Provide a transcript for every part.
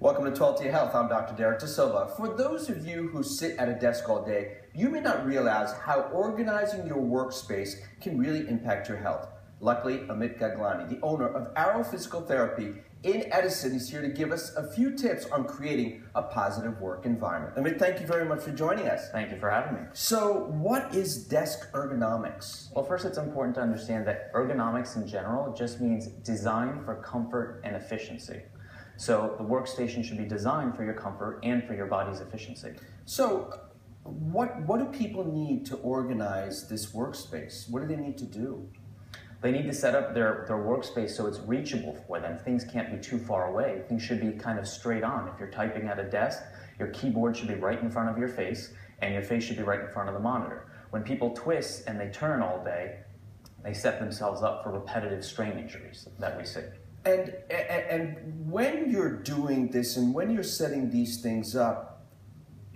Welcome to 12 to Your Health. I'm Dr. Derek De Silva. For those of you who sit at a desk all day, you may not realize how organizing your workspace can really impact your health. Luckily, Amit Gaglani, the owner of Arrow Physical Therapy in Edison, is here to give us a few tips on creating a positive work environment. Amit, thank you very much for joining us. Thank you for having me. So, what is desk ergonomics? Well, first it's important to understand that ergonomics in general just means design for comfort and efficiency. So the workstation should be designed for your comfort and for your body's efficiency. So, what do people need to organize this workspace? What do they need to do? They need to set up their workspace so it's reachable for them. Things can't be too far away. Things should be kind of straight on. If you're typing at a desk, your keyboard should be right in front of your face, and your face should be right in front of the monitor. When people twist and they turn all day, they set themselves up for repetitive strain injuries that we see. And when you're doing this and when you're setting these things up,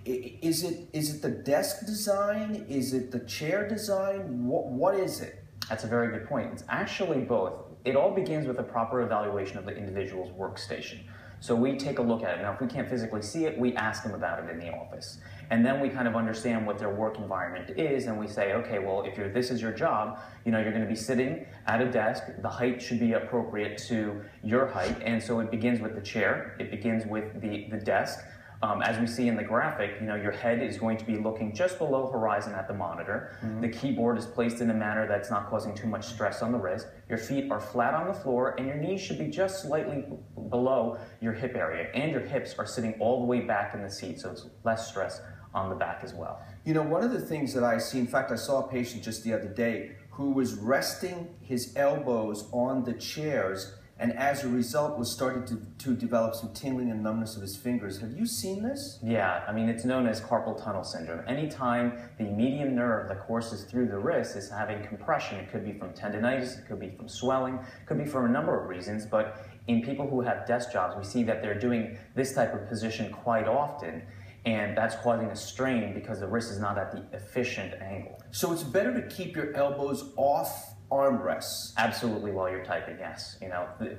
is it the desk design? Is it the chair design? What is it? That's a very good point. It's actually both. It all begins with a proper evaluation of the individual's workstation. So we take a look at it. Now, if we can't physically see it, we ask them about it in the office. And then we kind of understand what their work environment is, and we say, okay, well, if this is your job, you're going to be sitting at a desk. The height should be appropriate to your height, and so it begins with the chair. It begins with the desk. As we see in the graphic, your head is going to be looking just below horizon at the monitor. Mm-hmm. The keyboard is placed in a manner that's not causing too much stress on the wrist. Your feet are flat on the floor, and your knees should be just slightly below your hip area. And your hips are sitting all the way back in the seat, so it's less stress on the back as well. One of the things that I see, in fact, I saw a patient just the other day who was resting his elbows on the chairs, and as a result was starting to develop some tingling and numbness of his fingers. Have you seen this? Yeah, it's known as carpal tunnel syndrome. Anytime the median nerve that courses through the wrist is having compression, it could be from tendinitis, it could be from swelling, it could be for a number of reasons, but in people who have desk jobs, we see that they're doing this type of position quite often, and that's causing a strain because the wrist is not at the efficient angle. So it's better to keep your elbows off armrests. Absolutely, while you're typing, yes.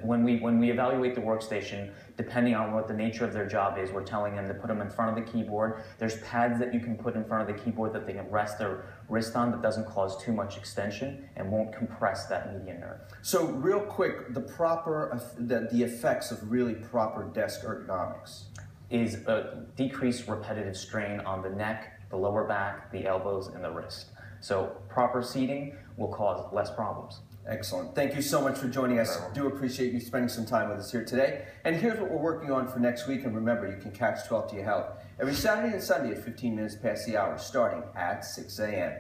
When we evaluate the workstation, depending on what the nature of their job is, we're telling them to put them in front of the keyboard. There's pads that you can put in front of the keyboard that they can rest their wrist on that doesn't cause too much extension and won't compress that median nerve. So real quick, the effects of really proper desk ergonomics is a decreased repetitive strain on the neck, the lower back, the elbows, and the wrist. So proper seating will cause less problems. Excellent. Thank you so much for joining us. Do appreciate you spending some time with us here today. And here's what we're working on for next week. And remember, you can catch 12 to Your Health every Saturday and Sunday at 15 minutes past the hour, starting at 6 a.m.